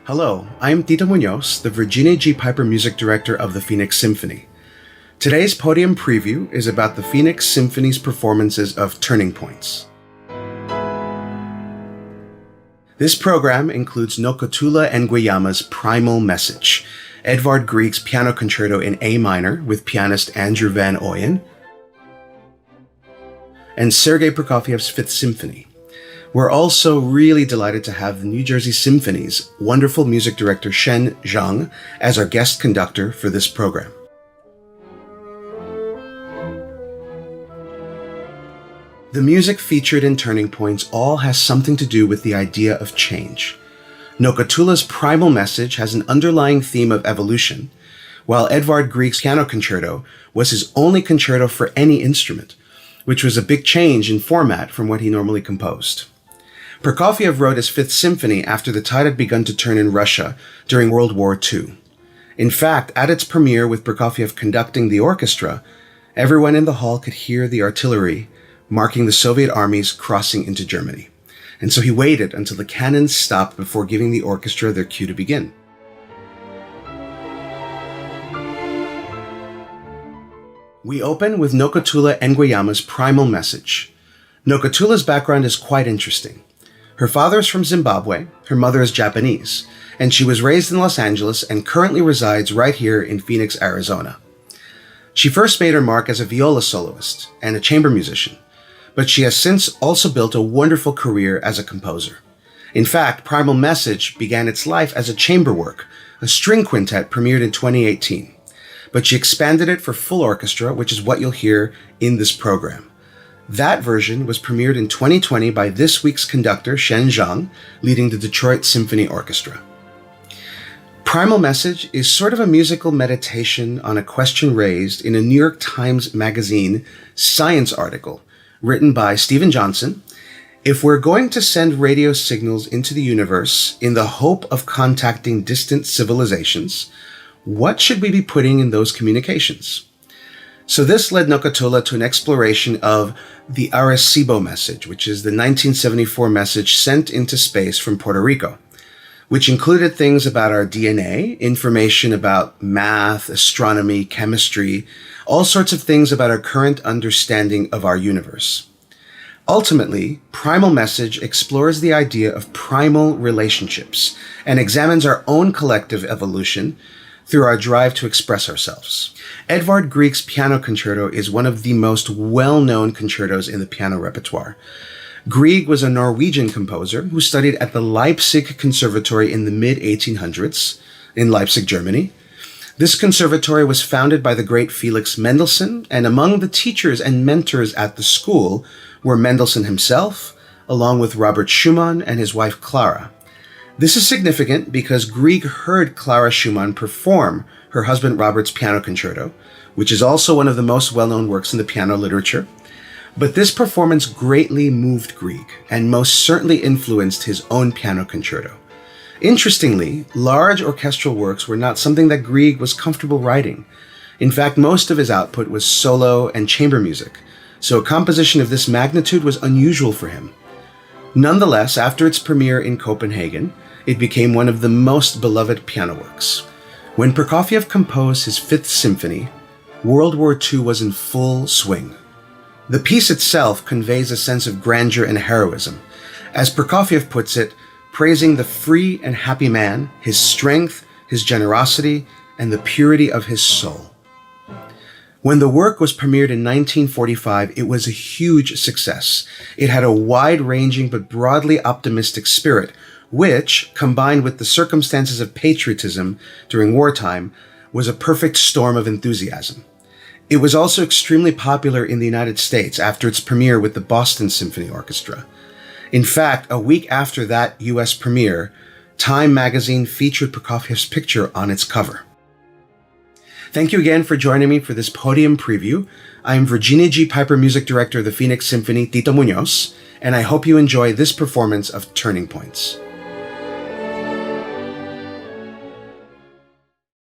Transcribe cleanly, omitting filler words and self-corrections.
Hello, I'm Tito Muñoz, the Virginia G. Piper Music Director of the Phoenix Symphony. Today's Podium preview is about the Phoenix Symphony's performances of Turning Points. This program includes Nokuthula Ngwenyama's Primal Message, Edvard Grieg's Piano Concerto in A minor with pianist Andrew von Oeyen, and Sergei Prokofiev's Fifth Symphony. We're also really delighted to have the New Jersey Symphony's wonderful music director Xian Zhang as our guest conductor for this program. The music featured in Turning Points all has something to do with the idea of change. Nokuthula's Primal Message has an underlying theme of evolution, while Edvard Grieg's Piano Concerto was his only concerto for any instrument, which was a big change in format from what he normally composed. Prokofiev wrote his Fifth Symphony after the tide had begun to turn in Russia during World War II. In fact, at its premiere with Prokofiev conducting the orchestra, everyone in the hall could hear the artillery marking the Soviet armies crossing into Germany. And so he waited until the cannons stopped before giving the orchestra their cue to begin. We open with Nokuthula Ngwenyama's Primal Message. Nokuthula's background is quite interesting. Her father is from Zimbabwe, her mother is Japanese, and she was raised in Los Angeles and currently resides right here in Phoenix, Arizona. She first made her mark as a viola soloist and a chamber musician, but she has since also built a wonderful career as a composer. In fact, Primal Message began its life as a chamber work, a string quintet premiered in 2018, but she expanded it for full orchestra, which is what you'll hear in this program. That version was premiered in 2020 by this week's conductor, Xian Zhang, leading the Detroit Symphony Orchestra. Primal Message is sort of a musical meditation on a question raised in a New York Times Magazine science article written by Stephen Johnson. If we're going to send radio signals into the universe in the hope of contacting distant civilizations, what should we be putting in those communications? So this led Nokuthula to an exploration of the Arecibo message, which is the 1974 message sent into space from Puerto Rico, which included things about our DNA, information about math, astronomy, chemistry, all sorts of things about our current understanding of our universe. Ultimately, Primal Message explores the idea of primal relationships and examines our own collective evolution through our drive to express ourselves. Edvard Grieg's Piano Concerto is one of the most well-known concertos in the piano repertoire. Grieg was a Norwegian composer who studied at the Leipzig Conservatory in the mid-1800s in Leipzig, Germany. This conservatory was founded by the great Felix Mendelssohn, and among the teachers and mentors at the school were Mendelssohn himself, along with Robert Schumann and his wife Clara. This is significant because Grieg heard Clara Schumann perform her husband Robert's Piano Concerto, which is also one of the most well-known works in the piano literature. But this performance greatly moved Grieg and most certainly influenced his own piano concerto. Interestingly, large orchestral works were not something that Grieg was comfortable writing. In fact, most of his output was solo and chamber music, so a composition of this magnitude was unusual for him. Nonetheless, after its premiere in Copenhagen, it became one of the most beloved piano works. When Prokofiev composed his Fifth Symphony, World War II was in full swing. The piece itself conveys a sense of grandeur and heroism, as Prokofiev puts it, praising the free and happy man, his strength, his generosity, and the purity of his soul. When the work was premiered in 1945, it was a huge success. It had a wide-ranging but broadly optimistic spirit, which, combined with the circumstances of patriotism during wartime, was a perfect storm of enthusiasm. It was also extremely popular in the United States after its premiere with the Boston Symphony Orchestra. In fact, a week after that U.S. premiere, Time magazine featured Prokofiev's picture on its cover. Thank you again for joining me for this Podium preview. I am Virginia G. Piper Music Director of the Phoenix Symphony, Tito Muñoz, and I hope you enjoy this performance of Turning Points.